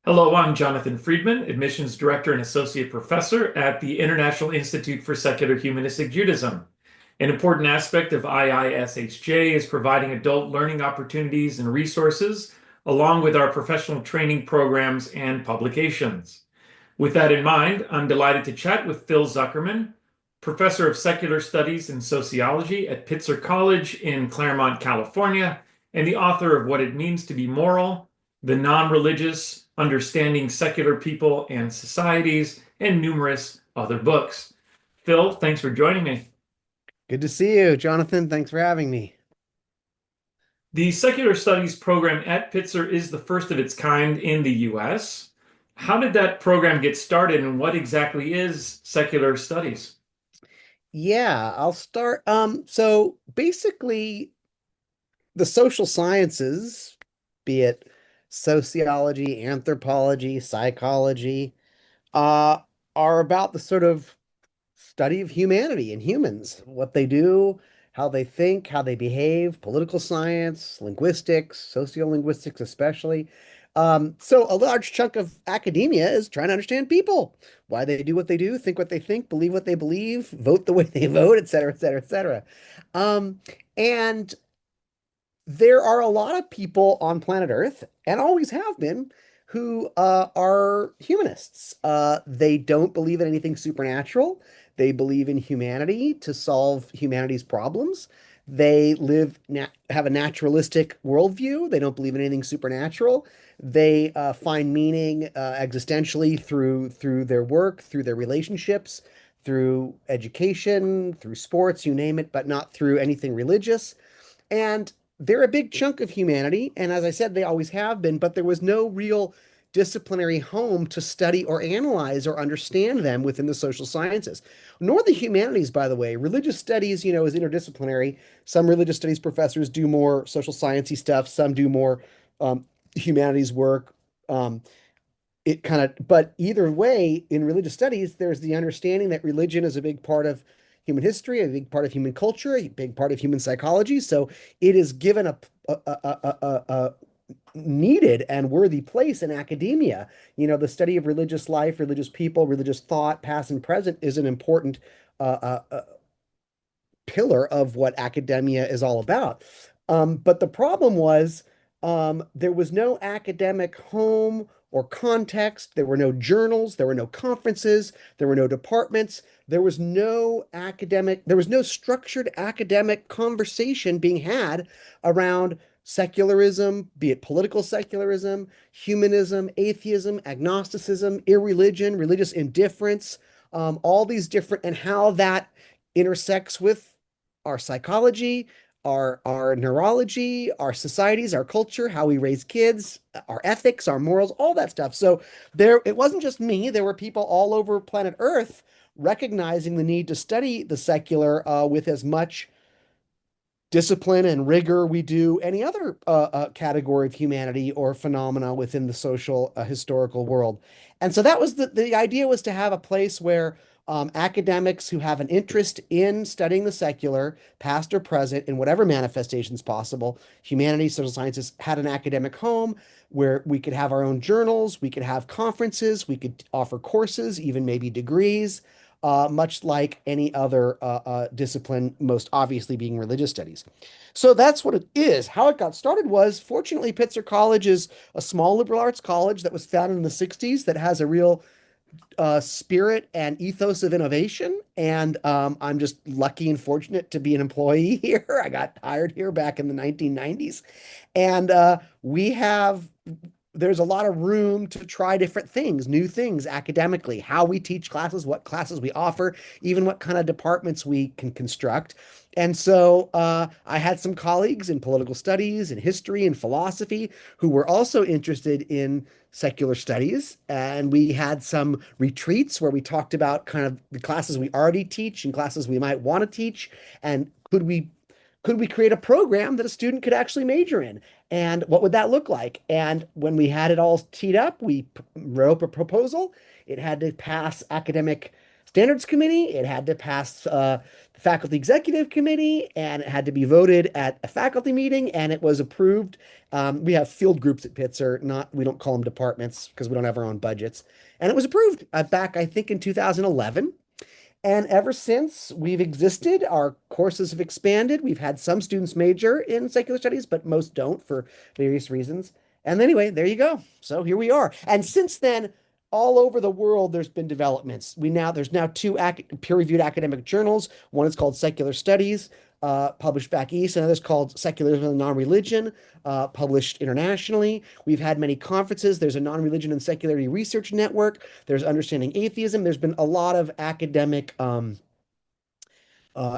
Hello, I'm Jonathan Friedman, Admissions Director and Associate Professor at the International Institute for Secular Humanistic Judaism. An important aspect of IISHJ is providing adult learning opportunities and resources, along with our professional training programs and publications. With that in mind, I'm delighted to chat with Phil Zuckerman, Professor of Secular Studies and Sociology at Pitzer College in Claremont, California, and the author of What It Means to Be Moral, The Non-Religious, Understanding Secular People and Societies, and numerous other books. Phil, thanks for joining me. Good to see you, Jonathan. Thanks for having me. The Secular Studies program at Pitzer is the first of its kind in the US. How did that program get started, and what exactly is secular studies? Yeah, I'll start. So basically, the social sciences, be it sociology, anthropology, psychology, uh, are about the sort of study of humanity and humans, what they do, how they think, how they behave, political science, linguistics, sociolinguistics, especially. So a large chunk of academia is trying to understand people, why they do what they do, think what they think, believe what they believe, vote the way they vote, et cetera, et cetera, et cetera. And there are a lot of people on planet Earth, and always have been, who are humanists. They don't believe in anything supernatural. They believe in humanity to solve humanity's problems. They have a naturalistic worldview. They don't believe in anything supernatural. They find meaning existentially through their work, through their relationships, through education, through sports, you name it, but not through anything religious. And they're a big chunk of humanity. And as I said, they always have been, but there was no real disciplinary home to study or analyze or understand them within the social sciences, nor the humanities, by the way. Religious studies, is interdisciplinary. Some religious studies professors do more social sciencey stuff, some do more um, humanities work. Um, it kind of, but either way, in religious studies, there's the understanding that religion is a big part of human history, a big part of human culture, a big part of human psychology. So it is given a needed and worthy place in academia. The study of religious life, religious people, religious thought, past and present, is an important pillar of what academia is all about. But the problem was there was no academic home or context. There were no journals. There were no conferences. There were no departments. There was no structured academic conversation being had around secularism, be it political secularism, humanism, atheism, agnosticism, irreligion, religious indifference, all these different, and how that intersects with our psychology, our neurology, our societies, our culture, how we raise kids, our ethics, our morals, all that stuff. So it wasn't just me. There were people all over planet Earth recognizing the need to study the secular with as much discipline and rigor we do any other category of humanity or phenomena within the social historical world. And so that was the idea, was to have a place where academics who have an interest in studying the secular, past or present, in whatever manifestations possible, humanities, social sciences, had an academic home where we could have our own journals, we could have conferences, we could offer courses, even maybe degrees, much like any other discipline, most obviously being religious studies. So that's what it is. How it got started was, fortunately, Pitzer College is a small liberal arts college that was founded in the 60s that has a real spirit and ethos of innovation. And I'm just lucky and fortunate to be an employee here. I got hired here back in the 1990s. And there's a lot of room to try different things, new things academically, how we teach classes, what classes we offer, even what kind of departments we can construct. And so I had some colleagues in political studies and history and philosophy who were also interested in secular studies. And we had some retreats where we talked about kind of the classes we already teach and classes we might want to teach. And could we create a program that a student could actually major in? And what would that look like? And when we had it all teed up, we wrote up a proposal. It had to pass academic standards committee, it had to pass the faculty executive committee, and it had to be voted at a faculty meeting, and it was approved. We have field groups at Pitzer, not we don't call them departments because we don't have our own budgets, and it was approved back I think in 2011. And ever since we've existed, our courses have expanded. We've had some students major in secular studies, but most don't for various reasons. And anyway, there you go. So here we are. And since then, all over the world, there's been developments. There's now two peer-reviewed academic journals. One is called Secular Studies, published back east. Another is called Secularism and Non-Religion, published internationally. We've had many conferences. There's a non-religion and secularity research network. There's Understanding Atheism. There's been a lot of academic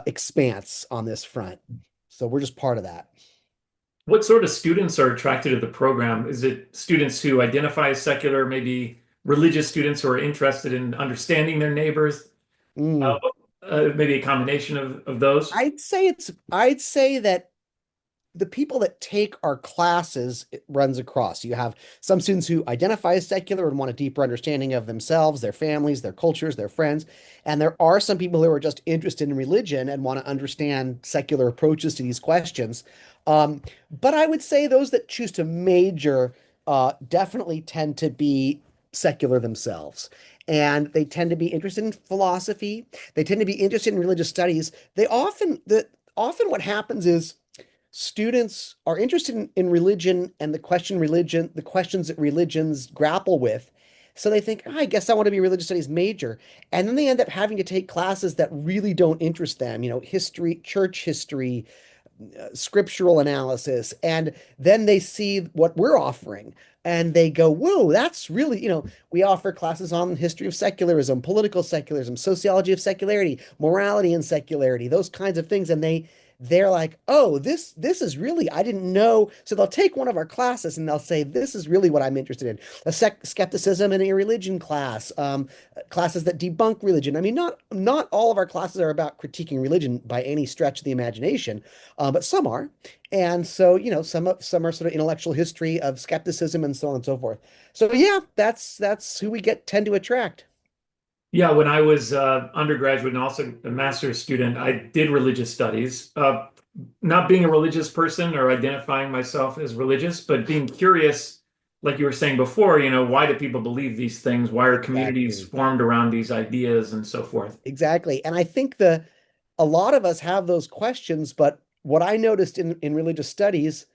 expanse on this front. So we're just part of that. What sort of students are attracted to the program? Is it students who identify as secular, maybe religious students who are interested in understanding their neighbors? Uh, Mm. Maybe a combination of those? I'd say that the people that take our classes, it runs across. You have some students who identify as secular and want a deeper understanding of themselves, their families, their cultures, their friends. And there are some people who are just interested in religion and want to understand secular approaches to these questions. But I would say those that choose to major definitely tend to be secular themselves. And they tend to be interested in philosophy. They tend to be interested in religious studies. Often what happens is students are interested in religion and the questions that religions grapple with. So they think, "Oh, I guess I want to be a religious studies major." And then they end up having to take classes that really don't interest them, history, church history, scriptural analysis, and then they see what we're offering and they go, whoa, that's really, we offer classes on history of secularism, political secularism, sociology of secularity, morality and secularity, those kinds of things. And they're like, oh, this is really, I didn't know. So they'll take one of our classes and they'll say, this is really what I'm interested in. A skepticism and a religion class, classes that debunk religion. I mean, not all of our classes are about critiquing religion by any stretch of the imagination, but some are. And so, some are sort of intellectual history of skepticism and so on and so forth. So yeah, that's who we tend to attract. Yeah, when I was undergraduate and also a master's student, I did religious studies. Not being a religious person or identifying myself as religious, but being curious, like you were saying before, why do people believe these things? Why are communities Exactly. formed around these ideas and so forth? Exactly. And I think a lot of us have those questions, but what I noticed in religious studies,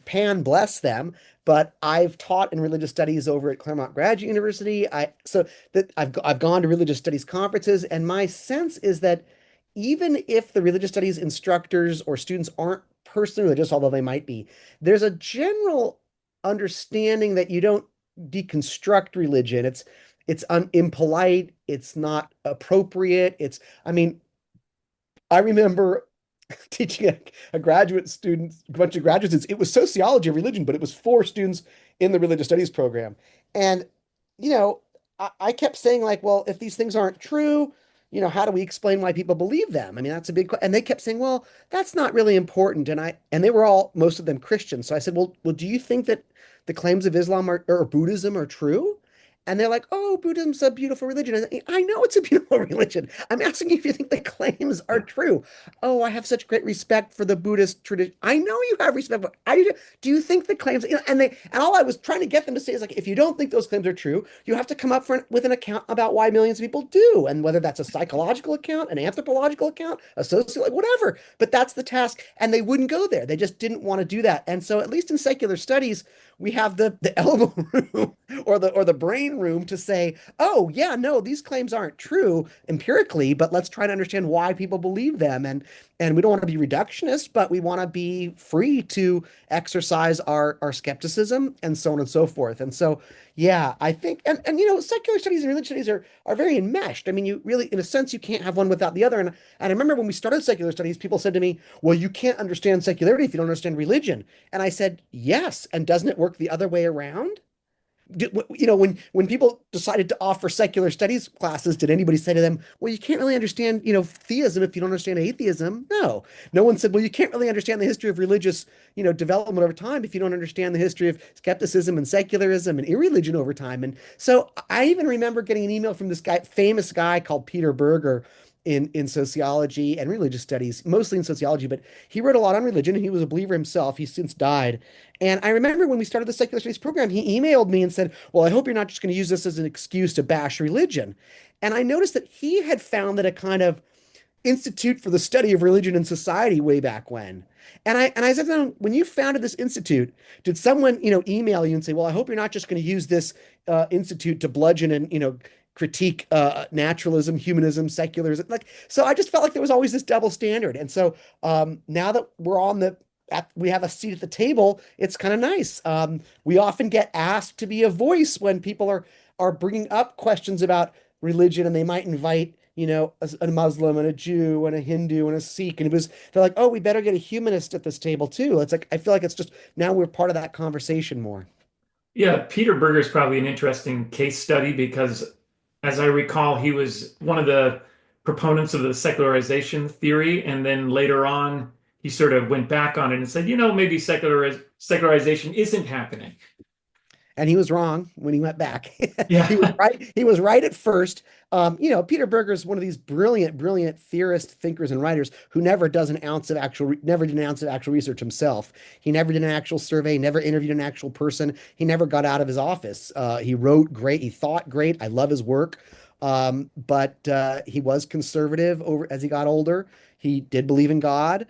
Pan bless them, but I've taught in religious studies over at Claremont Graduate University. So that I've gone to religious studies conferences, and my sense is that even if the religious studies instructors or students aren't personally religious, although they might be, there's a general understanding that you don't deconstruct religion. It's impolite, it's not appropriate. I mean, I remember teaching a graduate student, a bunch of graduate students. It was sociology of religion, but it was for students in the religious studies program. And, you know, I kept saying like, well, if these things aren't true, how do we explain why people believe them? I mean, that's a big, and they kept saying, well, that's not really important. And they were most of them Christians. So I said, well, do you think that the claims of Islam or Buddhism are true? And they're like, oh, Buddhism's a beautiful religion. I know it's a beautiful religion. I'm asking you if you think the claims are true. Oh, I have such great respect for the Buddhist tradition. I know you have respect, but do you think the claims, and all I was trying to get them to say is like, if you don't think those claims are true, you have to come up with an account about why millions of people do, and whether that's a psychological account, an anthropological account, a social, whatever. But that's the task, and they wouldn't go there. They just didn't want to do that. And so, at least in secular studies, we have the elbow room or the brain room to say, oh yeah, no, these claims aren't true empirically, but let's try to understand why people believe them. And we don't want to be reductionist, but we want to be free to exercise our skepticism and so on and so forth. And so, yeah, I think, and secular studies and religious studies are very enmeshed. I mean, you really, in a sense, you can't have one without the other. And I remember when we started secular studies, people said to me, well, you can't understand secularity if you don't understand religion. And I said, yes. And doesn't it work the other way around? when people decided to offer secular studies classes, did anybody say to them, well, you can't really understand, theism if you don't understand atheism? No. No one said, well, you can't really understand the history of religious, development over time if you don't understand the history of skepticism and secularism and irreligion over time. And so I even remember getting an email from this famous guy called Peter Berger in sociology and religious studies, mostly in sociology, but he wrote a lot on religion and he was a believer himself. He's since died. And I remember when we started the secular studies program, he emailed me and said, well, I hope you're not just going to use this as an excuse to bash religion. And I noticed that he had founded a kind of Institute for the Study of Religion and Society way back when. And I said to him, when you founded this institute, did someone, email you and say, well, I hope you're not just going to use this institute to bludgeon and, critique naturalism, humanism, secularism. Like, so I just felt like there was always this double standard. And so now that we have a seat at the table, it's kind of nice. We often get asked to be a voice when people are bringing up questions about religion, and they might invite, a Muslim and a Jew and a Hindu and a Sikh, and they're like, oh, we better get a humanist at this table too. It's like I feel like it's just now we're part of that conversation more. Yeah, Peter Berger is probably an interesting case study because, as I recall, he was one of the proponents of the secularization theory, and then later on, he sort of went back on it and said, maybe secularization isn't happening. And he was wrong when he went back. He was Yeah, right. He was right at first. Peter Berger is one of these brilliant, brilliant theorists, thinkers, and writers who never did an ounce of actual research himself. He never did an actual survey, never interviewed an actual person. He never got out of his office. He wrote great. He thought great. I love his work. But he was conservative over as he got older. He did believe in God.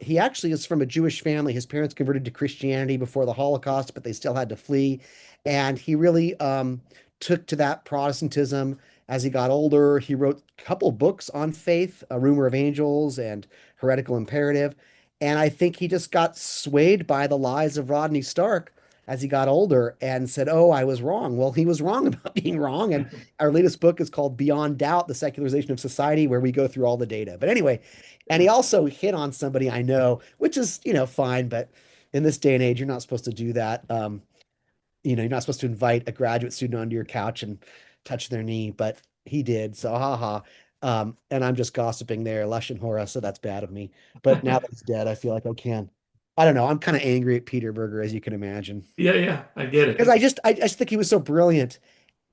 He actually is from a Jewish family. His parents converted to Christianity before the Holocaust, but they still had to flee. And he really took to that Protestantism as he got older. He wrote a couple books on faith, A Rumor of Angels and Heretical Imperative. And I think he just got swayed by the lies of Rodney Stark as he got older and said, oh, I was wrong. Well, he was wrong about being wrong. And our latest book is called Beyond Doubt, The Secularization of Society, where we go through all the data. But anyway, and he also hit on somebody I know, which is, fine, but in this day and age, you're not supposed to do that. You're not supposed to invite a graduate student onto your couch and touch their knee, but he did. So haha. And I'm just gossiping there, lush and hora, so that's bad of me. But now that he's dead, I feel like I can. I don't know. I'm kind of angry at Peter Berger, as you can imagine. yeah, I get Because it. I just think he was so brilliant.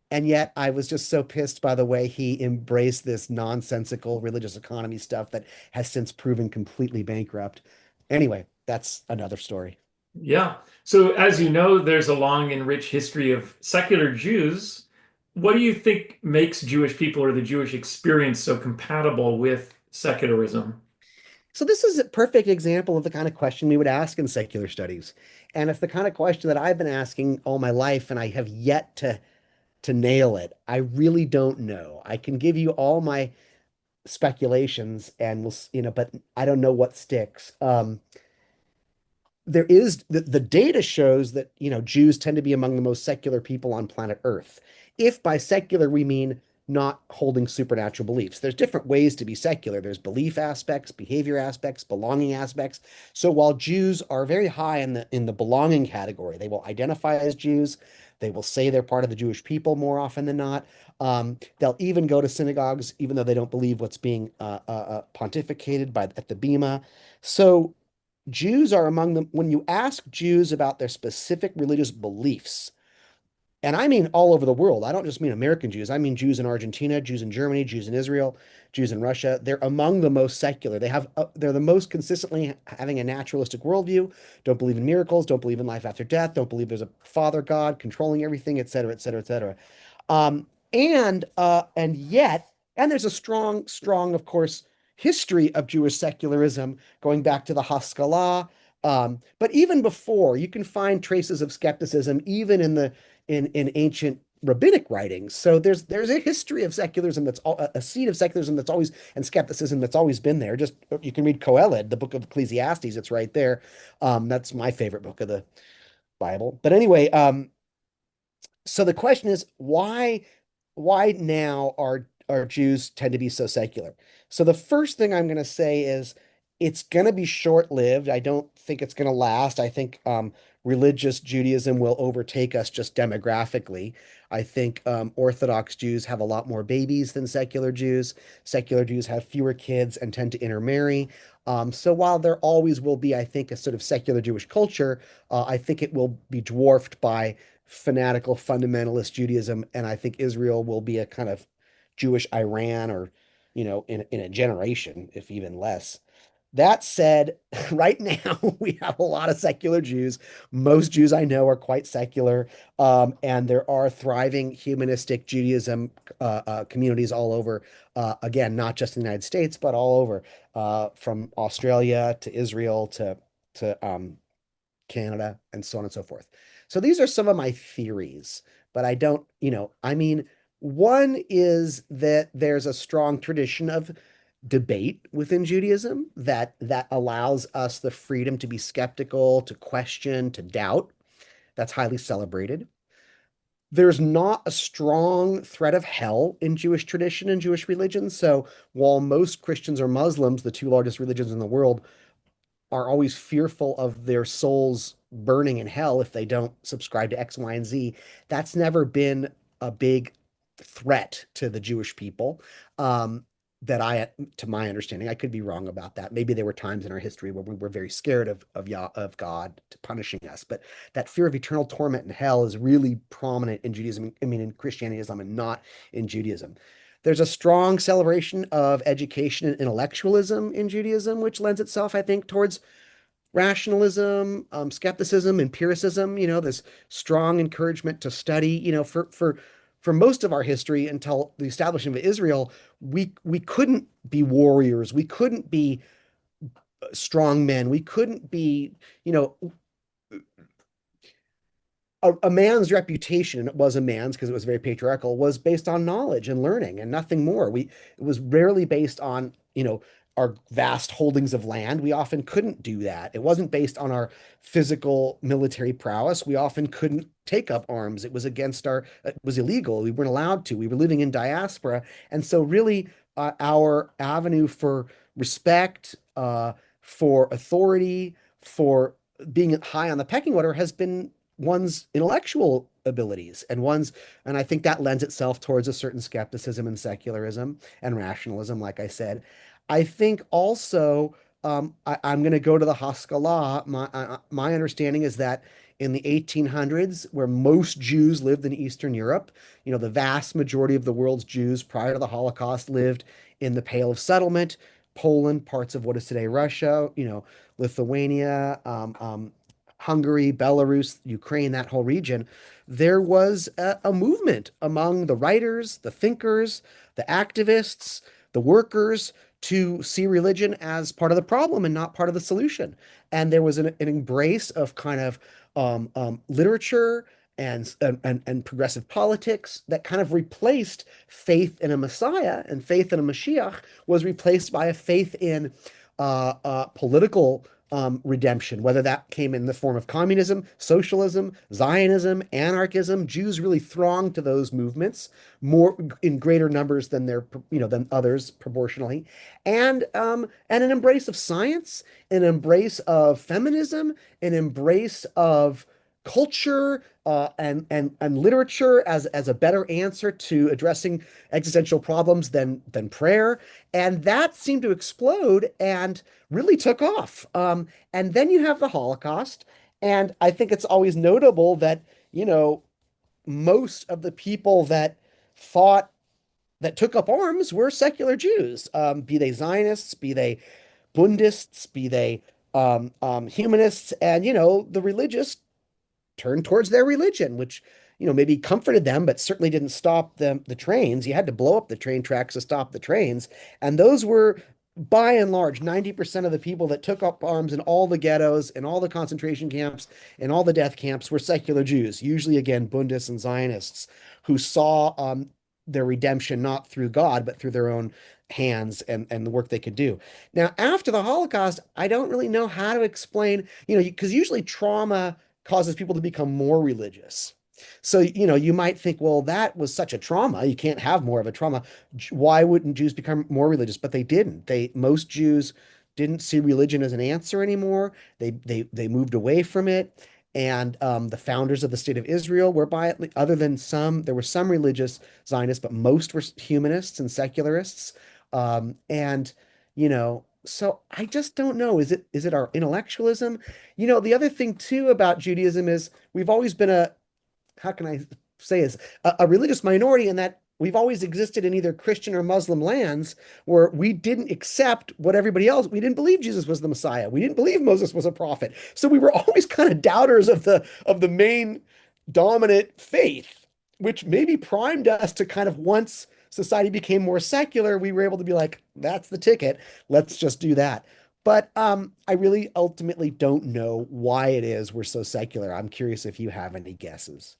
And yet I was just so pissed by the way he embraced this nonsensical religious economy stuff that has since proven completely bankrupt. Anyway, that's another story. Yeah. So, as you know, there's a long and rich history of secular Jews. What do you think makes Jewish people or the Jewish experience so compatible with secularism? So this is a perfect example of the kind of question we would ask in secular studies. And it's the kind of question that I've been asking all my life, and I have yet to nail it. I really don't know. I can give you all my speculations and but I don't know what sticks. There is the data shows that Jews tend to be among the most secular people on planet Earth. If by secular we mean not holding supernatural beliefs, there's different ways to be secular. There's belief aspects, behavior aspects, belonging aspects. So while Jews are very high in the belonging category, they will identify as Jews. They will say they're part of the Jewish people more often than not. They'll even go to synagogues, even though they don't believe what's being pontificated by at the Bema. So Jews are among them. When you ask Jews about their specific religious beliefs, and I mean all over the world, I don't just mean American Jews, I mean Jews in Argentina, Jews in Germany, Jews in Israel, Jews in Russia, they're among the most secular. They're the most consistently having a naturalistic worldview, don't believe in miracles, don't believe in life after death, don't believe there's a father God controlling everything, et cetera, et cetera, et cetera. And yet, and there's a strong, strong, of course, history of Jewish secularism going back to the Haskalah. But even before, you can find traces of skepticism even in ancient rabbinic writings. So there's a history of secularism a seed of secularism that's always and skepticism that's always been there. Just you can read Koheled, the book of Ecclesiastes, it's right there. That's my favorite book of the Bible. But anyway, so the question is why now are Jews tend to be so secular? So the first thing I'm going to say is it's going to be short-lived. I don't think it's going to last. I think religious Judaism will overtake us just demographically. I think Orthodox Jews have a lot more babies than secular Jews. Secular Jews have fewer kids and tend to intermarry. So while there always will be, I think, a sort of secular Jewish culture, I think it will be dwarfed by fanatical fundamentalist Judaism, and I think Israel will be a kind of Jewish Iran, or in a generation, if even less. That said, right now we have a lot of secular Jews. Most Jews I know are quite secular, and there are thriving humanistic Judaism communities all over. Again, not just in the United States, but all over, from Australia to Israel to Canada, and so on and so forth. So these are some of my theories, but I don't, I mean, one is that there's a strong tradition of debate within Judaism that allows us the freedom to be skeptical, to question, to doubt. That's highly celebrated. There's not a strong threat of hell in Jewish tradition and Jewish religion. So while most Christians or Muslims, the two largest religions in the world, are always fearful of their souls burning in hell if they don't subscribe to X, Y, and Z. That's never been a big threat to the Jewish people. That to my understanding, I could be wrong about that. Maybe there were times in our history where we were very scared of God to punishing us, but that fear of eternal torment in hell is really prominent in Judaism. I mean, in Christianity, Islam, and not in Judaism. There's a strong celebration of education and intellectualism in Judaism, which lends itself, I think, towards rationalism, skepticism, empiricism. This strong encouragement to study. For most of our history until the establishment of Israel, we couldn't be warriors, we couldn't be strong men, we couldn't be, you know, a man's reputation, it was a man's because it was very patriarchal, was based on knowledge and learning and nothing more. It was rarely based on, our vast holdings of land. We often couldn't do that. It wasn't based on our physical military prowess. We often couldn't take up arms. It was it was illegal. We weren't allowed to. We were living in diaspora. And so really, our avenue for respect, for authority, for being high on the pecking order has been one's intellectual abilities and I think that lends itself towards a certain skepticism and secularism and rationalism, like I said. I think also, I'm going to go to the Haskalah. My understanding is that in the 1800s, where most Jews lived in Eastern Europe, the vast majority of the world's Jews prior to the Holocaust lived in the Pale of Settlement, Poland, parts of what is today Russia, Lithuania, Hungary, Belarus, Ukraine, that whole region. There was a movement among the writers, the thinkers, the activists, the workers to see religion as part of the problem and not part of the solution. And there was an embrace of kind of literature and progressive politics that kind of replaced faith in a Messiah, and faith in a Mashiach was replaced by a faith in political redemption, whether that came in the form of communism, socialism, Zionism, anarchism. Jews really thronged to those movements more in greater numbers than than others proportionally, and an embrace of science, an embrace of feminism, an embrace of culture, and literature as a better answer to addressing existential problems than prayer. And that seemed to explode and really took off. And then you have the Holocaust. And I think it's always notable that, most of the people fought, that took up arms were secular Jews, be they Zionists, be they Bundists, be they humanists, and, the religious turned towards their religion, which, maybe comforted them, but certainly didn't stop the trains. You had to blow up the train tracks to stop the trains. And those were, by and large, 90% of the people that took up arms in all the ghettos, in all the concentration camps, in all the death camps were secular Jews, usually, again, Bundists and Zionists, who saw their redemption not through God, but through their own hands and the work they could do. Now, after the Holocaust, I don't really know how to explain, because usually trauma causes people to become more religious. So, you might think, well, that was such a trauma. You can't have more of a trauma. Why wouldn't Jews become more religious? But they didn't. Most Jews didn't see religion as an answer anymore. They moved away from it. And the founders of the state of Israel were by it, other than some, there were some religious Zionists, but most were humanists and secularists. And so I just don't know. Is it our intellectualism? The other thing too about Judaism is we've always been a, how can I say this, a religious minority in that we've always existed in either Christian or Muslim lands where we didn't accept what everybody else, we didn't believe Jesus was the Messiah. We didn't believe Moses was a prophet. So we were always kind of doubters of the main dominant faith, which maybe primed us to kind of, once society became more secular, we were able to be like, that's the ticket. Let's just do that. But I really ultimately don't know why it is we're so secular. I'm curious if you have any guesses.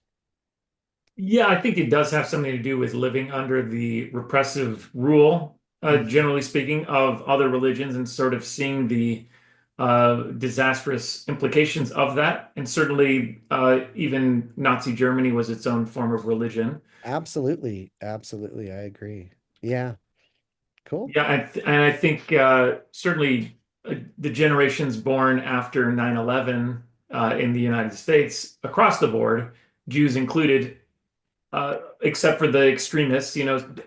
Yeah, I think it does have something to do with living under the repressive rule, Mhm. generally speaking, of other religions and sort of seeing the disastrous implications of that. And certainly, even Nazi Germany was its own form of religion. Absolutely. Absolutely. I agree. Yeah. Cool. Yeah, and I think certainly the generations born after 9/11 in the United States, across the board, Jews included, except for the extremists,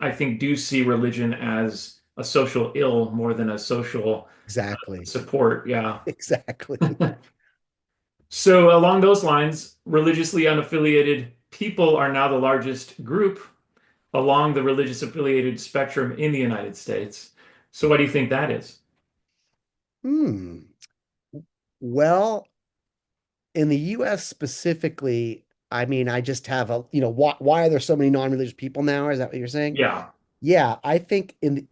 I think do see religion as a social ill more than a social Exactly. support. Yeah. Exactly. So along those lines, religiously unaffiliated people are now the largest group along the religious affiliated spectrum in the United States. So what do you think that is? Hmm. Well, in the US specifically, I mean, I just have why are there so many non-religious people now? Is that what you're saying? Yeah. Yeah, I think again,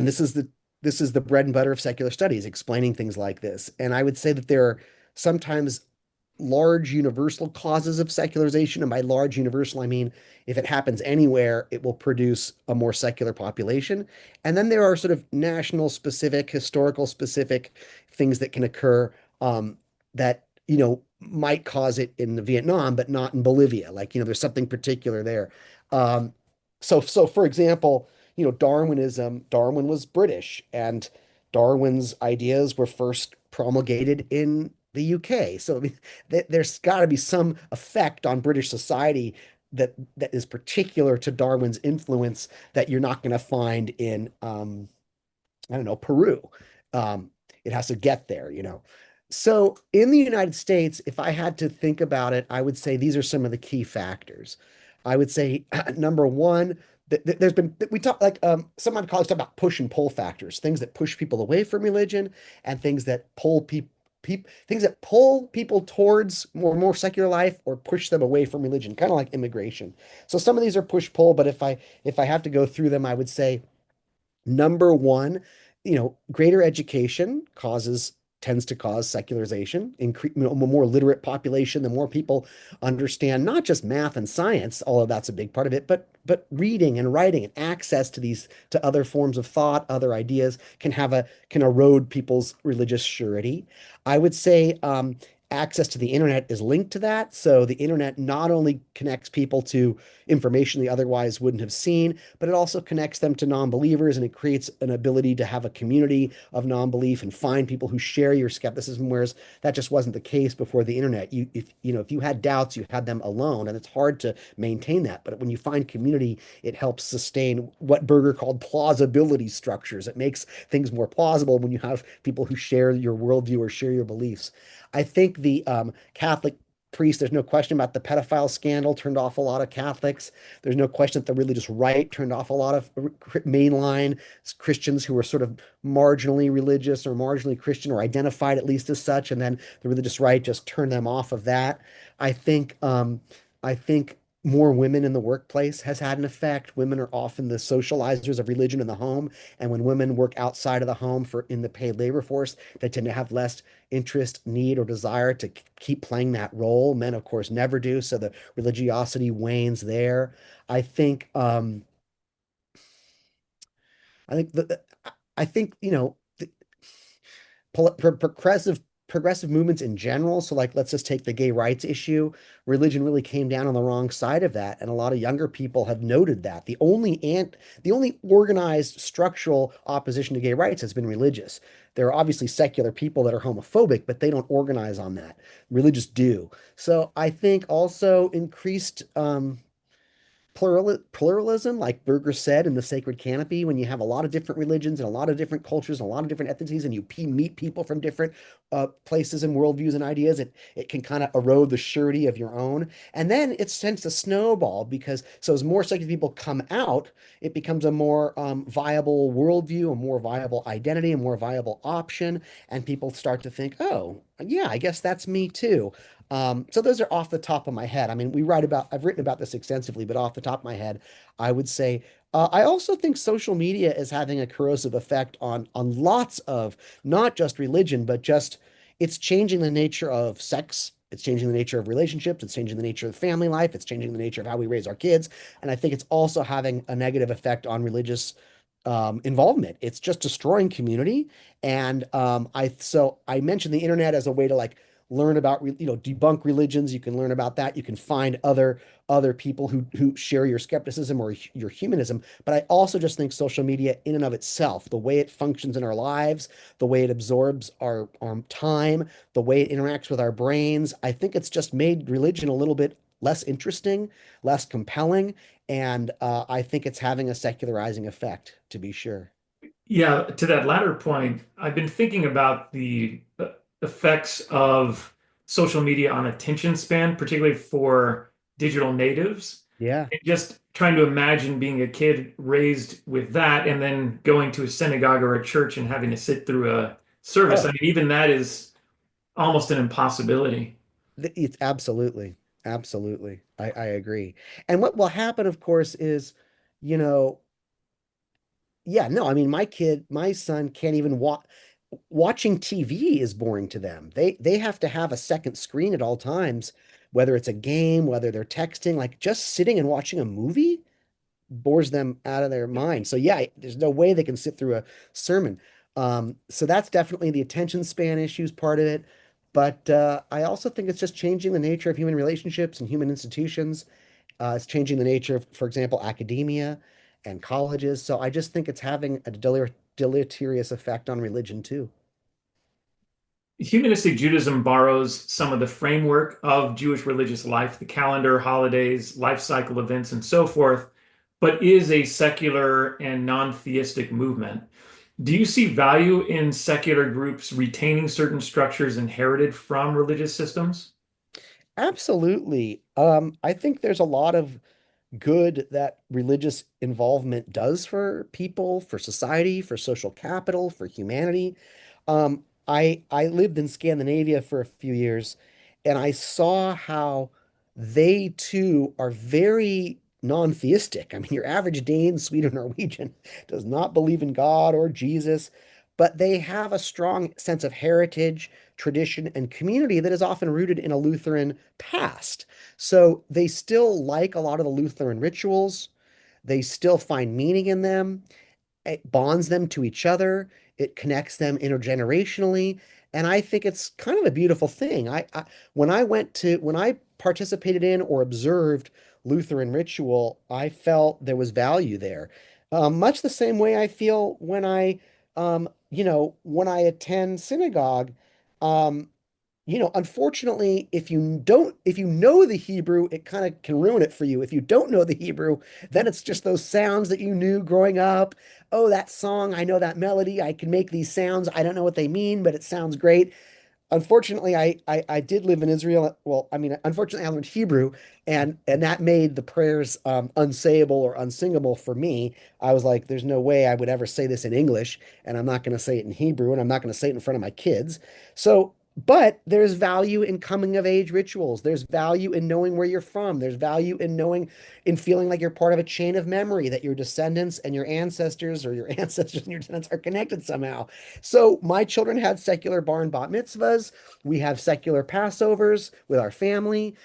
this is the bread and butter of secular studies, explaining things like this. And I would say that there are sometimes large universal causes of secularization. And by large universal, I mean if it happens anywhere, it will produce a more secular population. And then there are sort of national specific, historical specific things that can occur that, might cause it in Vietnam, but not in Bolivia. Like, there's something particular there. Um, so for example, Darwin was British, and Darwin's ideas were first promulgated in the UK. So I mean, there's got to be some effect on British society that is particular to Darwin's influence that you're not going to find in I don't know, Peru. Um, it has to get there. So in the United States, if I had to think about it, I would say these are some of the key factors. I would say number one, there's been we talk like some of my colleagues talk about push and pull factors, things that push people away from religion and things that pull people things that pull people towards more secular life or push them away from religion, kind of like immigration. So some of these are push pull, but if I have to go through them, I would say number one, greater education tends to cause secularization. More literate population, the more people understand not just math and science, although that's a big part of it, but reading and writing and access to other forms of thought, other ideas can erode people's religious surety. I would say access to the internet is linked to that. So the internet not only connects people to information they otherwise wouldn't have seen, but it also connects them to non-believers, and it creates an ability to have a community of non-belief and find people who share your skepticism, whereas that just wasn't the case before the internet. If you had doubts, you had them alone, and it's hard to maintain that. But when you find community, it helps sustain what Berger called plausibility structures. It makes things more plausible when you have people who share your worldview or share your beliefs. I think the Catholic priest, there's no question about the pedophile scandal, turned off a lot of Catholics. There's no question that the religious right turned off a lot of mainline Christians who were sort of marginally religious or marginally Christian or identified at least as such. And then the religious right just turned them off of that. I think, um, I think more women in the workplace has had an effect. Women are often the socializers of religion in the home. And when women work outside of the home in the paid labor force, they tend to have less interest, need, or desire to keep playing that role. Men, of course, never do, so the religiosity wanes there. I think I think the I think progressive progressive movements in general. So, like, let's just take the gay rights issue. Religion really came down on the wrong side of that, and a lot of younger people have noted that the only organized structural opposition to gay rights has been religious. There are obviously secular people that are homophobic, but they don't organize on that. Religious do. So, I think also increased pluralism, like Berger said in The Sacred Canopy, when you have a lot of different religions and a lot of different cultures and a lot of different ethnicities, and you meet people from different places and worldviews and ideas, it can kind of erode the surety of your own. And then it tends to snowball because so as more secular people come out, it becomes a more viable worldview, a more viable identity, a more viable option, and people start to think, oh, yeah, I guess that's me too. So those are off the top of my head. I mean, I've written about this extensively, but off the top of my head, I would say I also think social media is having a corrosive effect on lots of not just religion, but just it's changing the nature of sex. It's changing the nature of relationships. It's changing the nature of family life. It's changing the nature of how we raise our kids. And I think it's also having a negative effect on religious involvement. It's just destroying community. And I mentioned the internet as a way to like learn about debunk religions. You can learn about that. You can find other people who share your skepticism or your humanism. But I also just think social media in and of itself, the way it functions in our lives, the way it absorbs our time, the way it interacts with our brains, I think it's just made religion a little bit less interesting, less compelling, and I think it's having a secularizing effect, to be sure. Yeah, to that latter point, I've been thinking about the effects of social media on attention span, particularly for digital natives. Yeah. And just trying to imagine being a kid raised with that and then going to a synagogue or a church and having to sit through a service. I Oh, mean, even that is almost an impossibility. it's absolutely. I agree. And what will happen, of course, is, you know, yeah, no, I mean, my son can't even watching TV is boring to them. They have to have a second screen at all times, whether it's a game, whether they're texting, like just sitting and watching a movie bores them out of their mind. So yeah, there's no way they can sit through a sermon. So that's definitely the attention span issues part of it. But I also think it's just changing the nature of human relationships and human institutions. It's changing the nature of, for example, academia and colleges. So I just think it's having a deleterious effect on religion too. Humanistic Judaism borrows some of the framework of Jewish religious life, the calendar, holidays, life cycle events, and so forth, but is a secular and non-theistic movement. Do you see value in secular groups retaining certain structures inherited from religious systems? Absolutely. I think there's a lot of good that religious involvement does for people, for society, for social capital, for humanity. I lived in Scandinavia for a few years, and I saw how they too are very non-theistic. I mean, your average Dane, Swede, or Norwegian does not believe in God or Jesus, but they have a strong sense of heritage, tradition, and community that is often rooted in a Lutheran past. So they still like a lot of the Lutheran rituals. They still find meaning in them. It bonds them to each other. It connects them intergenerationally. And I think it's kind of a beautiful thing. When I participated in or observed Lutheran ritual, I felt there was value there. Much the same way I feel when I attend synagogue. Um, Unfortunately, if you know the Hebrew, it kind of can ruin it for you. If you don't know the Hebrew, then it's just those sounds that you knew growing up. Oh, that song, I know that melody. I can make these sounds. I don't know what they mean, but it sounds great. Unfortunately, I did live in Israel. Well, I mean, unfortunately, I learned Hebrew, and that made the prayers unsayable or unsingable for me. I was like, there's no way I would ever say this in English, and I'm not going to say it in Hebrew, and I'm not going to say it in front of my kids. So, but there's value in coming of age rituals. There's value in knowing where you're from. There's value in in feeling like you're part of a chain of memory, that your descendants and your ancestors or your ancestors and your descendants are connected somehow. So my children had secular bar and bat mitzvahs. We have secular Passovers with our family.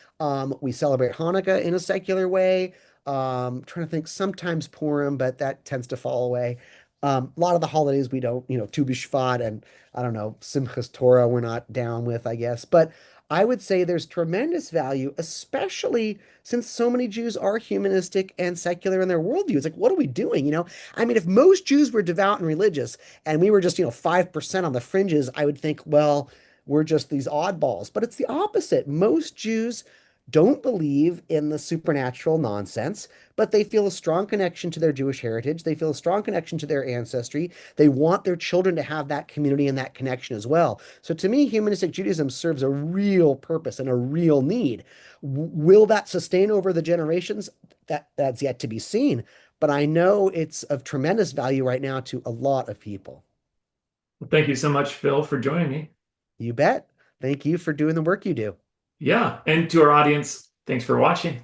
We celebrate Hanukkah in a secular way. Trying to think, sometimes Purim, but that tends to fall away. A lot of the holidays we don't, Tu B'Shvat and I don't know, Simchas Torah we're not down with, I guess. But I would say there's tremendous value, especially since so many Jews are humanistic and secular in their worldview. It's like, what are we doing? I mean, if most Jews were devout and religious and we were just, 5% on the fringes, I would think, well, we're just these oddballs. But it's the opposite. Most Jews don't believe in the supernatural nonsense, but they feel a strong connection to their Jewish heritage. They feel a strong connection to their ancestry. They want their children to have that community and that connection as well. So to me, humanistic Judaism serves a real purpose and a real need. Will that sustain over the generations? That's yet to be seen. But I know it's of tremendous value right now to a lot of people. Well, thank you so much, Phil, for joining me. You bet. Thank you for doing the work you do. Yeah, and to our audience, thanks for watching.